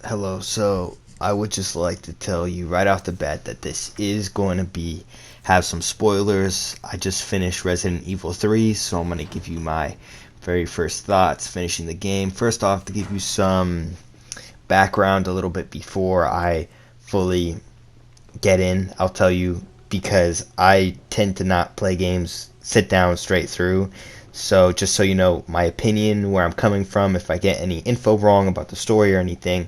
Hello, so I would just like to tell you right off the bat that this is going to have some spoilers. I just finished Resident Evil 3, so I'm going to give you my very first thoughts finishing the game. First off, to give you some background a little bit before I fully get in, I'll tell you because I tend to not play games sit down straight through. So just so you know my opinion, where I'm coming from, if I get any info wrong about the story or anything,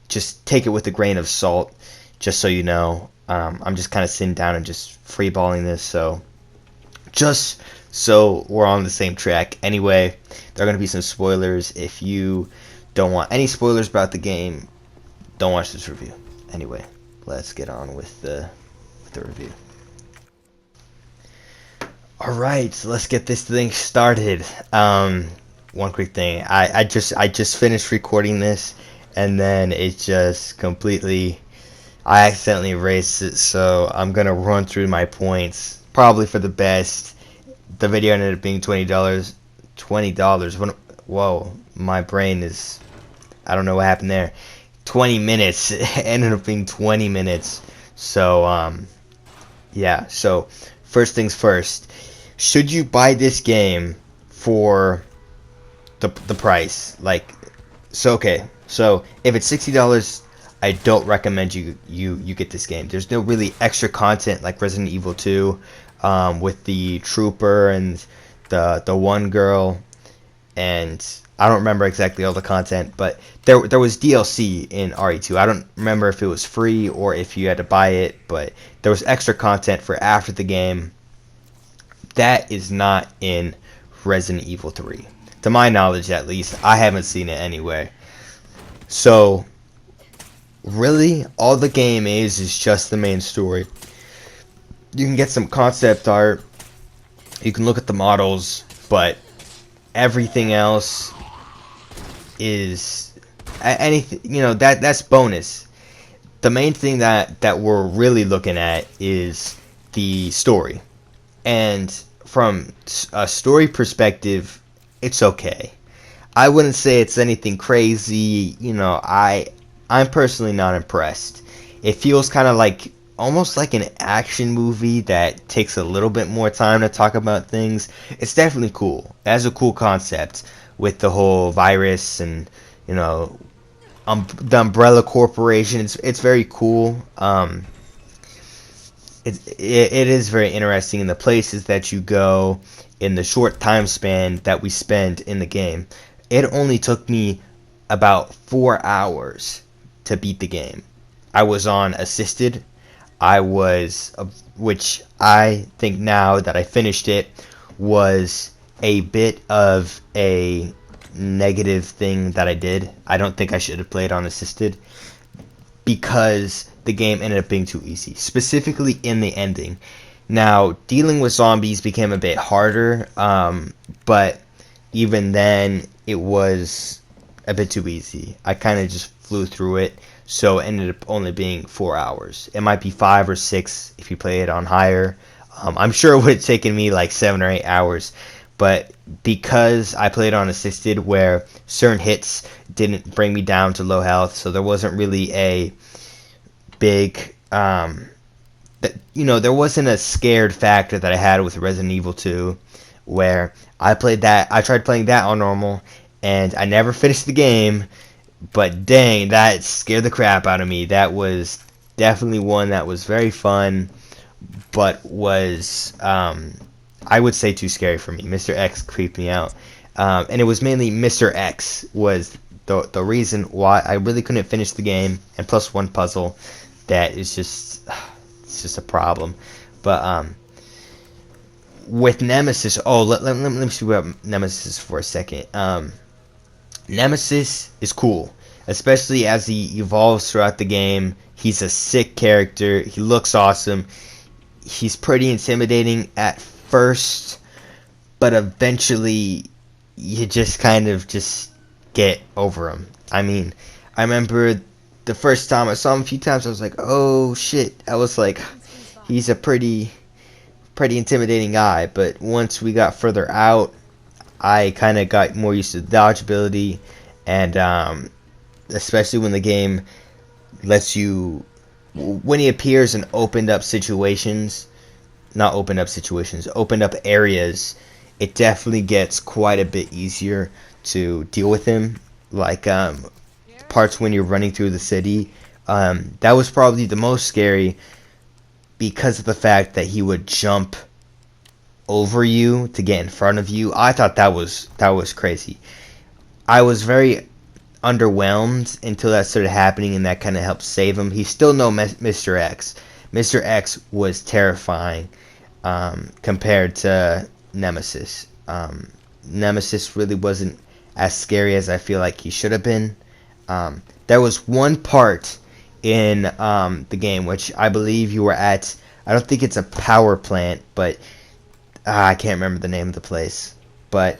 just take it with a grain of salt. Just so you know, I'm just kind of sitting down and just freeballing this. So just so we're on the same track. Anyway, there are going to be some spoilers. If you don't want any spoilers about the game, don't watch this review. Anyway, let's get on with the review. All right, so let's get this thing started. One quick thing, I just finished recording this, and then it just completely, I accidentally erased it. So I'm gonna run through my points, probably for the best. The video ended up being $20. $20. Whoa, my brain is, I don't know what happened there. 20 minutes. It ended up being 20 minutes. So yeah. So first things first. Should you buy this game for the price? Like, so okay. So if it's $60, I don't recommend you get this game. There's no really extra content like Resident Evil 2, with the trooper and the one girl, and I don't remember exactly all the content, but there was DLC in RE2. I don't remember if it was free or if you had to buy it, but there was extra content for after the game. That is not in Resident Evil 3. To my knowledge, at least. I haven't seen it anyway. So, really, all the game is just the main story. You can get some concept art, you can look at the models, but everything else is anything, that's bonus. The main thing that we're really looking at is the story. And from a story perspective, it's okay. I wouldn't say it's anything crazy. I'm personally not impressed. It feels kind of like almost like an action movie that takes a little bit more time to talk about things. It's definitely cool. It has a cool concept with the whole virus and the Umbrella Corporation. It's very cool. It is very interesting in the places that you go in the short time span that we spend in the game. It only took me about 4 hours to beat the game. I was on assisted. Which I think now that I finished it was a bit of a negative thing that I did. I don't think I should have played on assisted because the game ended up being too easy, specifically in the ending. Now, dealing with zombies became a bit harder, but even then, it was a bit too easy. I kind of just flew through it, so it ended up only being 4 hours. It might be 5 or 6 if you play it on higher. I'm sure it would have taken me like 7 or 8 hours, but because I played on assisted where certain hits didn't bring me down to low health, so there wasn't really a big there wasn't a scared factor that I had with Resident Evil 2, where I tried playing that on normal and I never finished the game, but dang, that scared the crap out of me. That was definitely one that was very fun, but was I would say too scary for me. Mr. X creeped me out, and it was mainly Mr. X was the reason why I really couldn't finish the game, and plus one puzzle that is just it's just a problem. But with Nemesis, let me speak about Nemesis for a second. Nemesis is cool, especially as he evolves throughout the game. He's a sick character. He looks awesome. He's pretty intimidating at first, but eventually you just kind of just get over him. I mean, I remember the first time I saw him a few times, I was like, oh shit. I was like, he's a pretty intimidating guy. But once we got further out, I kind of got more used to the dodge ability, and especially when the game lets you, when he appears in opened up situations, not opened up situations, opened up areas, it definitely gets quite a bit easier to deal with him. Like parts when you're running through the city, that was probably the most scary because of the fact that he would jump over you to get in front of you. I thought that was crazy. I was very underwhelmed until that started happening, and that kind of helped save him. He's still no Mr. X. Mr. X was terrifying compared to Nemesis. Nemesis really wasn't as scary as I feel like he should have been. There was one part in the game which I believe you were at. I don't think it's a power plant, but I can't remember the name of the place. But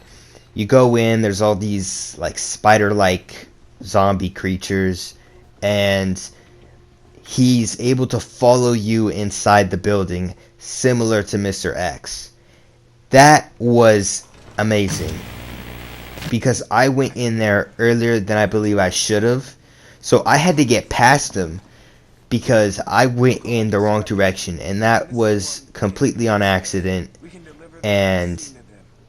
you go in, there's all these like spider-like zombie creatures, and he's able to follow you inside the building, similar to Mr. X. That was amazing because I went in there earlier than I believe I should have. So I had to get past him because I went in the wrong direction, and that was completely on accident. And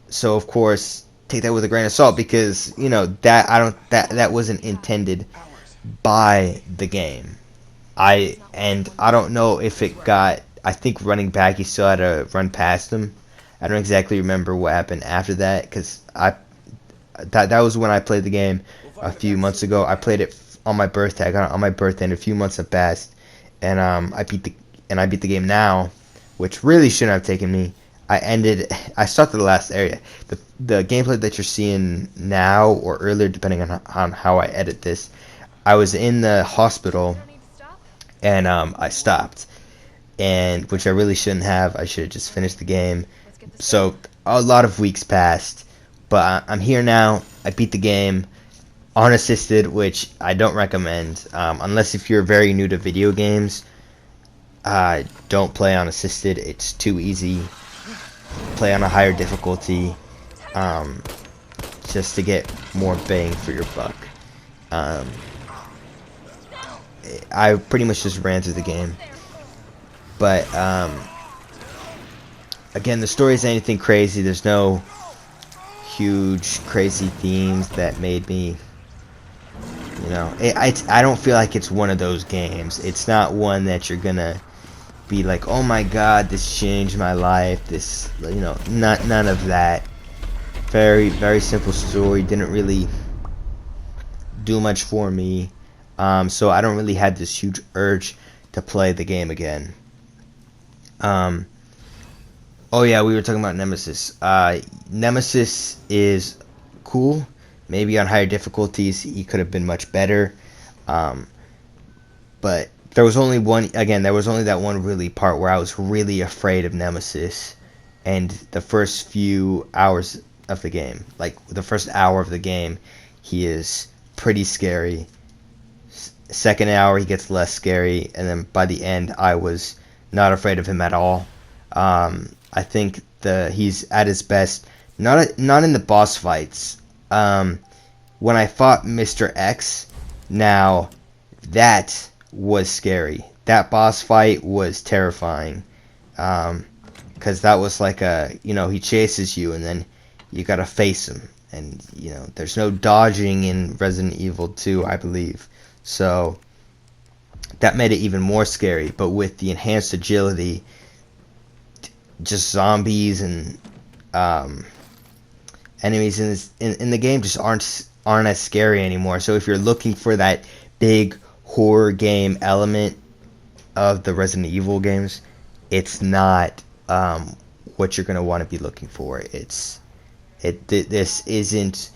so of course take that with a grain of salt, because that wasn't intended by the game. I don't know if it got, I think running back you still had to run past him. I don't exactly remember what happened after that, because that was when I played the game a few months ago. I played it on my birthday. I got it on my birthday, and a few months have passed, and I beat the game now, which really shouldn't have taken me. I started the last area. The gameplay that you're seeing now or earlier, depending on how I edit this, I was in the hospital, and I stopped, and which I really shouldn't have. I should have just finished the game. So a lot of weeks passed, but I'm here now. I beat the game unassisted, which I don't recommend unless if you're very new to video games. Don't play unassisted. It's too easy. Play on a higher difficulty, just to get more bang for your buck. I pretty much just ran through the game, but again, the story isn't anything crazy. There's no huge crazy themes that made me, I don't feel like it's one of those games. It's not one that you're gonna be like, oh my god, this changed my life. This, none of that. Very, very simple story. Didn't really do much for me. So I don't really have this huge urge to play the game again. Oh yeah, we were talking about Nemesis. Nemesis is cool. Maybe on higher difficulties he could have been much better. But there was only that one really part where I was really afraid of Nemesis, and the first few hours of the game, like the first hour of the game, he is pretty scary. Second hour he gets less scary, and then by the end I was not afraid of him at all. I think he's at his best, not in the boss fights. When I fought Mr. X, now that was scary. That boss fight was terrifying, because that was like he chases you and then you gotta face him, and there's no dodging in Resident Evil 2, I believe, so that made it even more scary. But with the enhanced agility, just zombies and enemies in the game just aren't as scary anymore. So if you're looking for that big horror game element of the Resident Evil games, it's not what you're gonna want to be looking for. This isn't.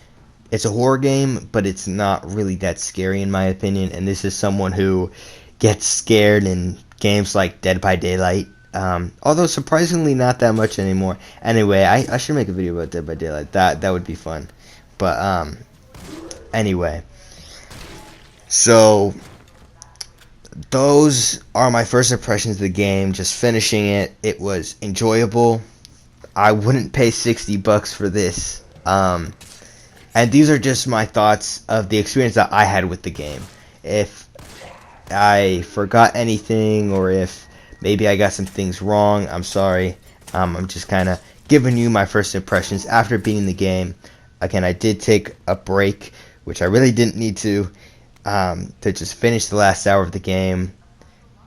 It's a horror game, but it's not really that scary in my opinion. And this is someone who gets scared in games like Dead by Daylight. Although surprisingly not that much anymore. Anyway, I should make a video about Dead by Daylight. That would be fun. But anyway, so those are my first impressions of the game. Just finishing it, it was enjoyable. I wouldn't pay $60 for this. And these are just my thoughts of the experience that I had with the game. If I forgot anything, or if maybe I got some things wrong, I'm sorry. I'm just kind of giving you my first impressions after beating the game. Again, I did take a break, which I really didn't need to just finish the last hour of the game.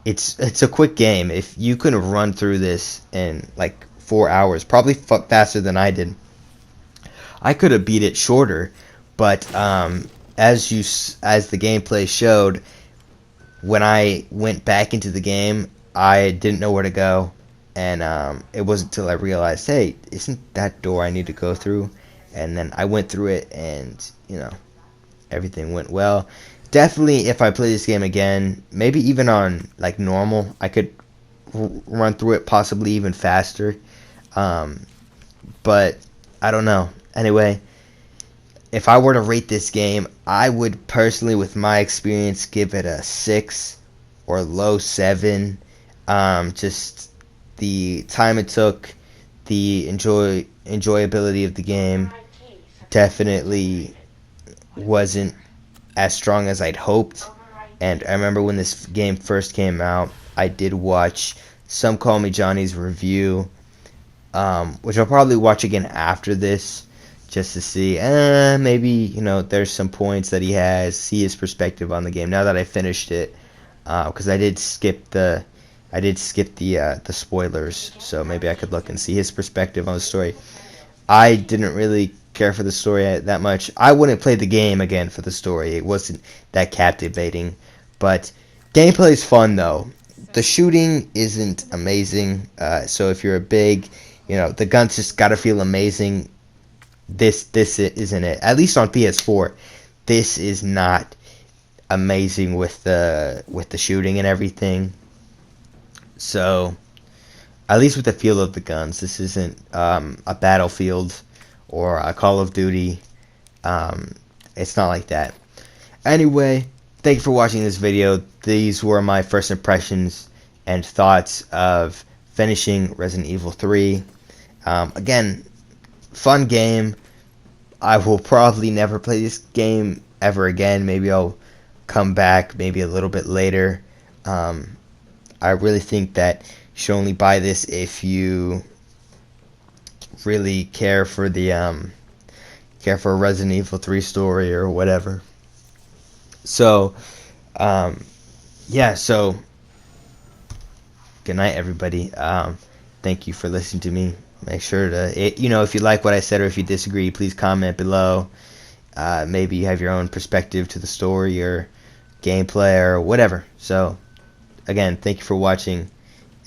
It's a quick game. If you could have run through this in like 4 hours, probably faster than I did, I could have beat it shorter. But as the gameplay showed, when I went back into the game, I didn't know where to go, and it wasn't until I realized, hey, isn't that door I need to go through? And then I went through it, and everything went well. Definitely, if I play this game again, maybe even on like normal, I could run through it possibly even faster. Um, but I don't know. Anyway, if I were to rate this game, I would personally, with my experience, give it a 6 or low 7. Just the time it took, the enjoyability of the game definitely wasn't as strong as I'd hoped. And I remember when this game first came out, I did watch Some Call Me Johnny's review, which I'll probably watch again after this, just to see, maybe there's some points that he has, see his perspective on the game. Now that I finished it, because I did skip the spoilers, so maybe I could look and see his perspective on the story. I didn't really care for the story that much. I wouldn't play the game again for the story. It wasn't that captivating, but gameplay is fun though. The shooting isn't amazing, so if you're a big, the guns just gotta feel amazing. This isn't it. At least on PS4, this is not amazing with the shooting and everything. So at least with the feel of the guns, this isn't a Battlefield or a Call of Duty. It's not like that. Anyway, thank you for watching this video. These were my first impressions and thoughts of finishing Resident Evil 3. Again, fun game. I will probably never play this game ever again. Maybe I'll come back maybe a little bit later. I really think that you should only buy this if you really care for a Resident Evil 3 story or whatever. So, yeah. So, good night, everybody. Thank you for listening to me. Make sure to, if you like what I said or if you disagree, please comment below. Maybe you have your own perspective to the story or gameplay or whatever. So, again, thank you for watching,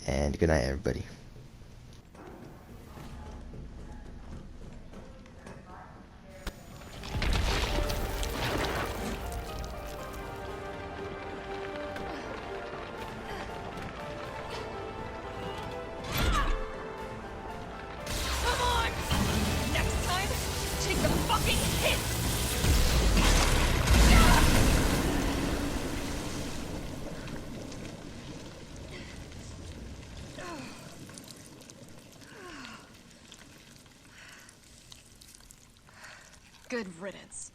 and good night, everybody. Come on! Next time, take the fucking hit! Good riddance.